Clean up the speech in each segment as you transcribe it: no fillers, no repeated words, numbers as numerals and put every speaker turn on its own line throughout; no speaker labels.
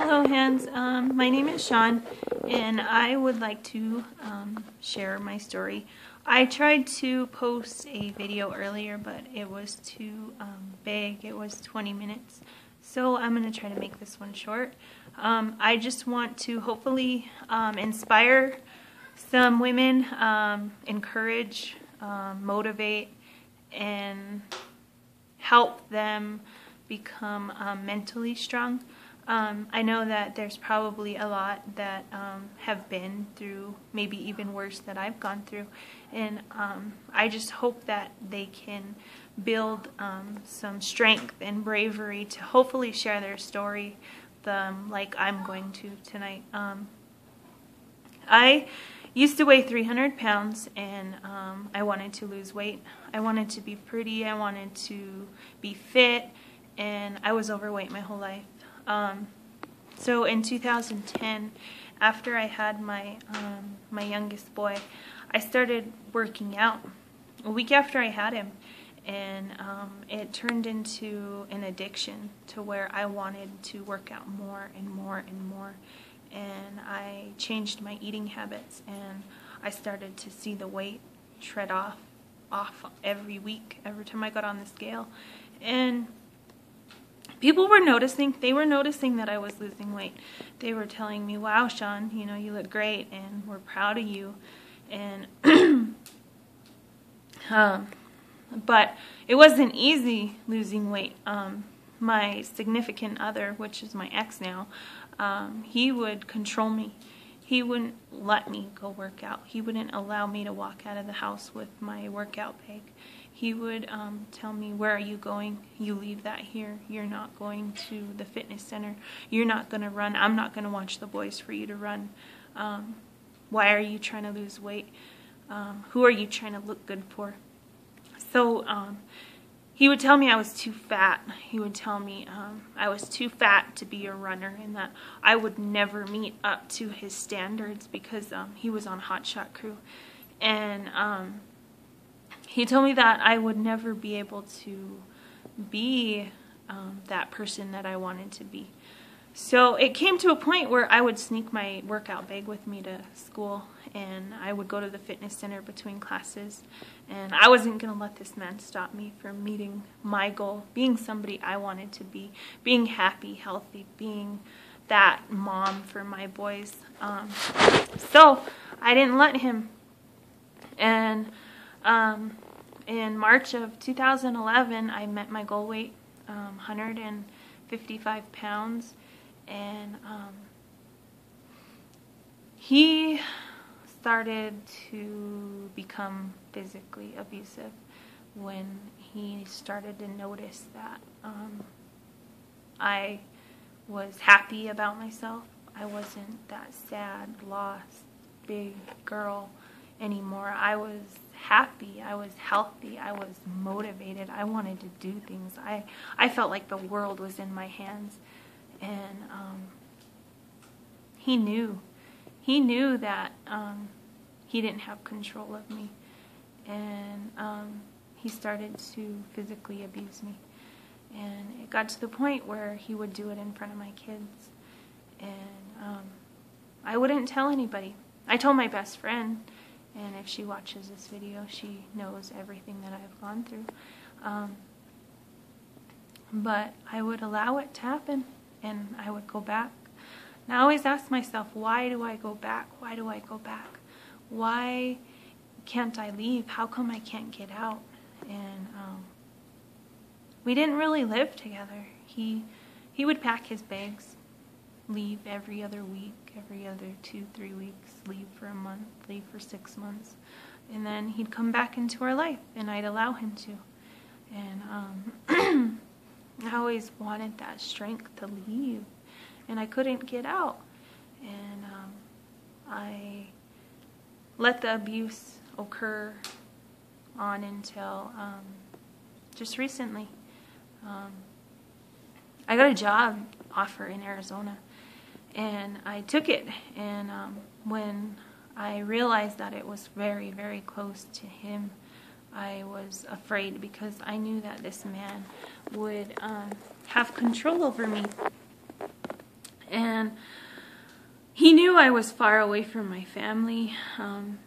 Hello, Hands. My name is Sean, and I would like to share my story. I tried to post a video earlier, but it was too big. It was 20 minutes, so I'm going to try to make this one short. I just want to hopefully inspire some women, encourage, motivate, and help them become mentally strong. I know that there's probably a lot that have been through maybe even worse that I've gone through, and I just hope that they can build some strength and bravery to hopefully share their story like I'm going to tonight. I used to weigh 300 pounds, and I wanted to lose weight. I wanted to be pretty, I wanted to be fit, and I was overweight my whole life. So in 2010, after I had my my youngest boy, I started working out a week after I had him, and it turned into an addiction to where I wanted to work out more and more and more. And I changed my eating habits, and I started to see the weight shred off every week, every time I got on the scale. And people were noticing. They were noticing that I was losing weight. They were telling me, "Wow, Sean, you know, you look great, and we're proud of you." And but it wasn't easy losing weight. My significant other, which is my ex now, he would control me. He wouldn't let me go work out. He wouldn't allow me to walk out of the house with my workout bag. He would tell me, "Where are you going? You leave that here. You're not going to the fitness center. You're not going to run. I'm not going to watch the boys for you to run. Why are you trying to lose weight? Who are you trying to look good for?" So he would tell me I was too fat. He would tell me I was too fat to be a runner, and that I would never meet up to his standards because he was on Hot Shot Crew. And he told me that I would never be able to be that person that I wanted to be. So it came to a point where I would sneak my workout bag with me to school, and I would go to the fitness center between classes, and I wasn't going to let this man stop me from meeting my goal, being somebody I wanted to be, being happy, healthy, being that mom for my boys. So I didn't let him. And in March of 2011, I met my goal weight, 155 pounds. And he started to become physically abusive when he started to notice that I was happy about myself. I wasn't that sad, lost, big girl anymore. I was happy, I was healthy, I was motivated, I wanted to do things. I felt like the world was in my hands. And he knew that he didn't have control of me, and he started to physically abuse me. And it got to the point where he would do it in front of my kids, and I wouldn't tell anybody. I told my best friend, and if she watches this video, she knows everything that I've gone through. But I would allow it to happen, and I would go back. And I always ask myself, why do I go back? Why do I go back? Why can't I leave? How come I can't get out? And we didn't really live together. He would pack his bags, leave every other week, every other 2-3 weeks, leave for a month, leave for 6 months. And then he'd come back into our life, and I'd allow him to. And I always wanted that strength to leave, and I couldn't get out. And I let the abuse occur on until just recently. I got a job offer in Arizona, and I took it. And when I realized that it was very, very close to him, I was afraid because I knew that this man would have control over me. And knew I was far away from my family, and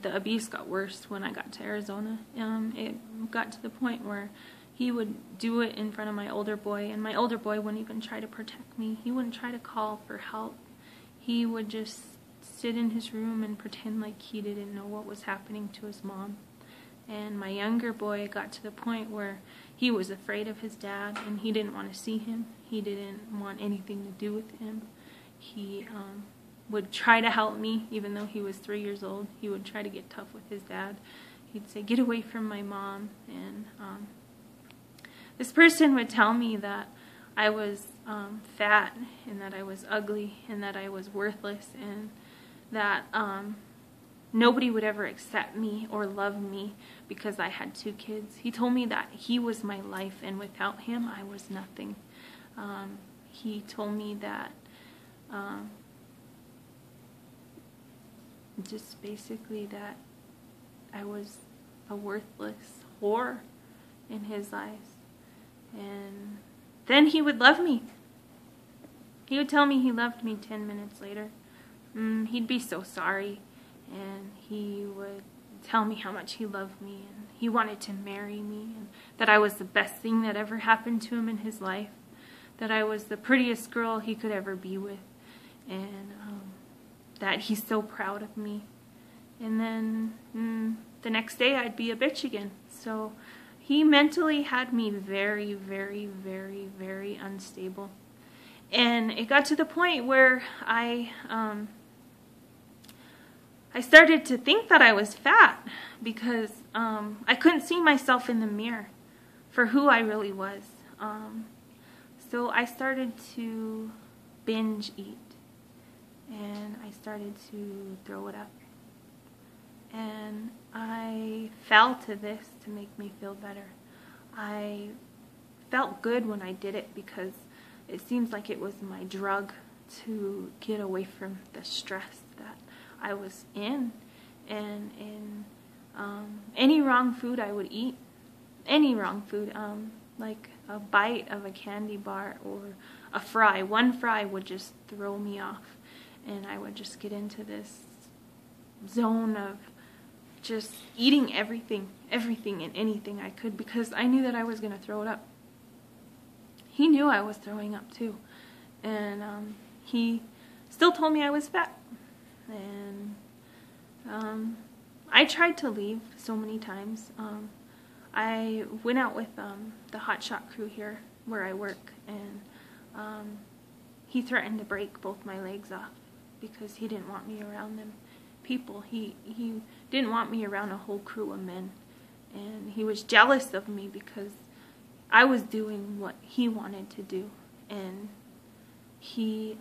the abuse got worse when I got to Arizona. It got to the point where he would do it in front of my older boy, and my older boy wouldn't even try to protect me. He wouldn't try to call for help. He would just sit in his room and pretend like he didn't know what was happening to his mom. And my younger boy got to the point where he was afraid of his dad, and he didn't want to see him. He didn't want anything to do with him. He would try to help me, even though he was 3 years old. He would try to get tough with his dad. He'd say, "Get away from my mom." And this person would tell me that I was fat, and that I was ugly, and that I was worthless, and that nobody would ever accept me or love me because I had 2 kids. He told me that he was my life, and without him, I was nothing. He told me that just basically that I was a worthless whore in his eyes. And then he would love me. He would tell me he loved me 10 minutes later. He'd be so sorry, and he would tell me how much he loved me, and he wanted to marry me, and that I was the best thing that ever happened to him in his life, that I was the prettiest girl he could ever be with, and that he's so proud of me. And then the next day I'd be a bitch again. So he mentally had me very, very, very, very unstable. And it got to the point where I started to think that I was fat because I couldn't see myself in the mirror for who I really was. So I started to binge eat, and I started to throw it up. And I fell to this to make me feel better. I felt good when I did it because it seems like it was my drug to get away from the stress that I was in. And in any wrong food I would eat, any wrong food, like a bite of a candy bar or a fry. One fry would just throw me off, and I would just get into this zone of just eating everything and anything I could because I knew that I was going to throw it up. He knew I was throwing up too, and he still told me I was fat. And I tried to leave so many times. I went out with the hotshot crew here where I work, and he threatened to break both my legs off because he didn't want me around them people. He didn't want me around a whole crew of men, and he was jealous of me because I was doing what he wanted to do, and he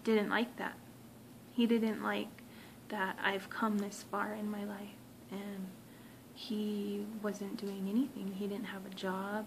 didn't like that. He didn't like that I've come this far in my life, and he wasn't doing anything. He didn't have a job.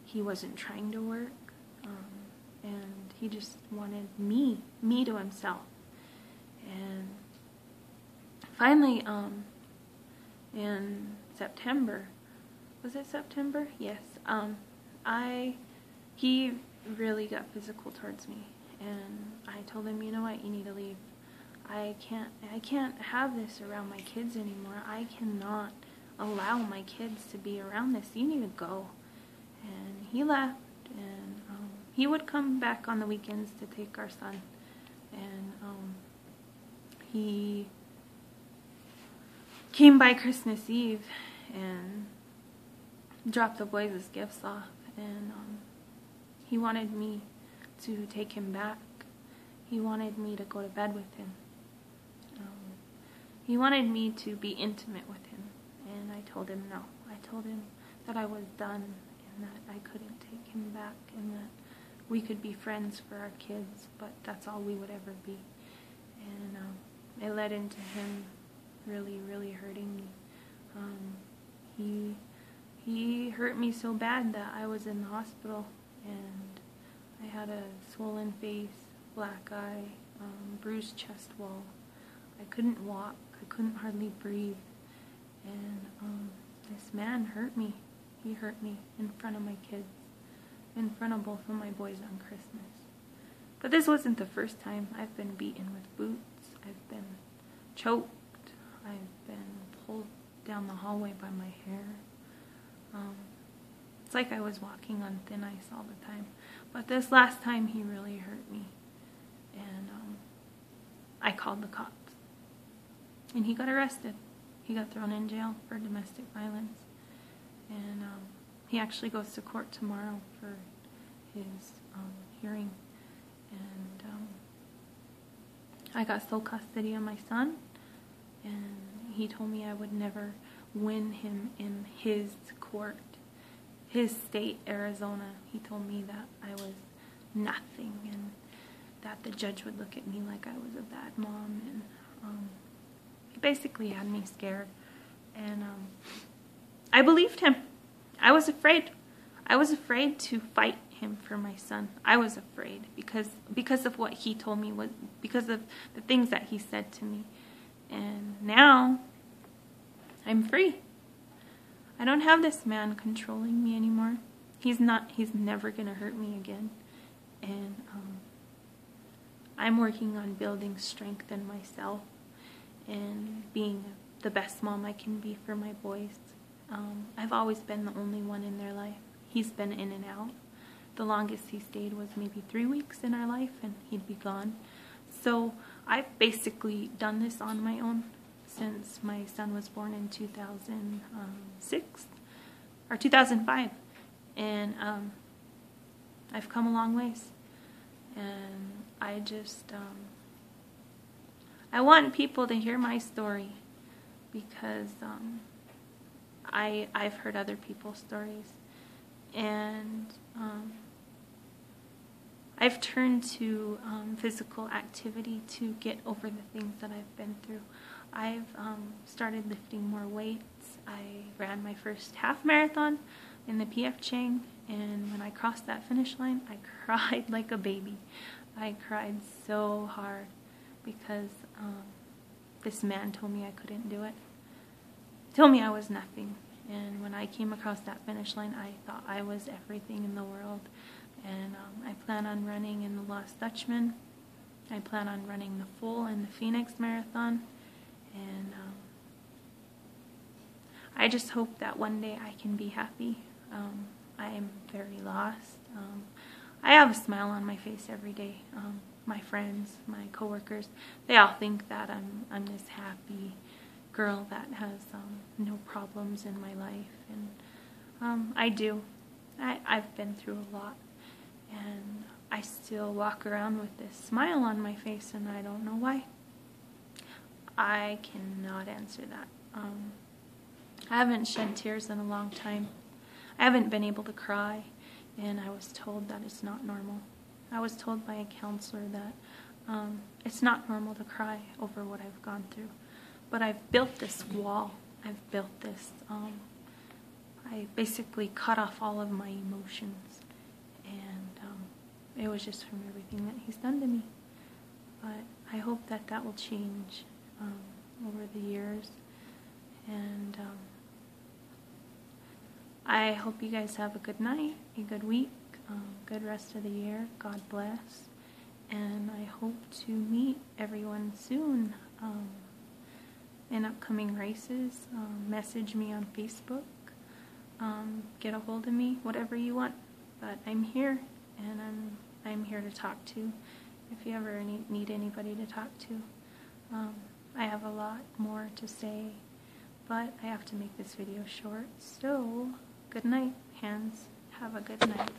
He wasn't trying to work, and he just wanted me to himself. And finally, in September, was it September? Yes. He really got physical towards me, and I told him, you know what, you need to leave. I can't have this around my kids anymore. I cannot allow my kids to be around this. You need to go. And he left, and he would come back on the weekends to take our son, and he came by Christmas Eve and dropped the boys' gifts off, and he wanted me to take him back. He wanted me to go to bed with him. He wanted me to be intimate with him, and I told him no. I told him that I was done, and that I couldn't take him back, and that we could be friends for our kids, but that's all we would ever be. And it led into him really, really hurting me. He hurt me so bad that I was in the hospital, and I had a swollen face, black eye, bruised chest wall. I couldn't walk. I couldn't hardly breathe. And this man hurt me. He hurt me in front of my kids, in front of both of my boys on Christmas. But this wasn't the first time I've been beaten with boots I've been choked. I've been pulled down the hallway by my hair. It's like I was walking on thin ice all the time. But this last time, he really hurt me. And I called the cops. And he got arrested. He got thrown in jail for domestic violence. And he actually goes to court tomorrow for his hearing. And I got sole custody of my son. And he told me I would never win him in his court, his state, Arizona. He told me that I was nothing and that the judge would look at me like I was a bad mom. And he basically had me scared. And I believed him. I was afraid. I was afraid to fight him for my son. I was afraid because of what he told me, because of the things that he said to me. And now I'm free. I don't have this man controlling me anymore. He's never gonna hurt me again. And I'm working on building strength in myself and being the best mom I can be for my boys. I've always been the only one in their life. He's been in and out. The longest he stayed was maybe 3 weeks in our life, and he'd be gone. So I've basically done this on my own since my son was born in 2006 or 2005, and I've come a long ways. And I just I want people to hear my story, because I've heard other people's stories, and I've turned to physical activity to get over the things that I've been through. I've started lifting more weights. I ran my first half marathon in the PF Chang, and when I crossed that finish line, I cried like a baby. I cried so hard because this man told me I couldn't do it. He told me I was nothing. And when I came across that finish line, I thought I was everything in the world. And I plan on running in the Lost Dutchman. I plan on running the full in the Phoenix Marathon. And I just hope that one day I can be happy. I am very lost. I have a smile on my face every day. My friends, my coworkers, they all think that I'm this happy girl that has no problems in my life. And I do. I've been through a lot. And I still walk around with this smile on my face, and I don't know why. I cannot answer that. I haven't shed tears in a long time. I haven't been able to cry, and I was told that it's not normal. I was told by a counselor that it's not normal to cry over what I've gone through. But I've built this wall. I've built this, I basically cut off all of my emotions. And it was just from everything that he's done to me. But I hope that that will change over the years. And I hope you guys have a good night, a good week, good rest of the year. God bless. And I hope to meet everyone soon in upcoming races. Message me on Facebook. Get a hold of me, whatever you want. But I'm here, and I'm here to talk to if you ever need anybody to talk to. I have a lot more to say, but I have to make this video short. So, good night, hands. Have a good night.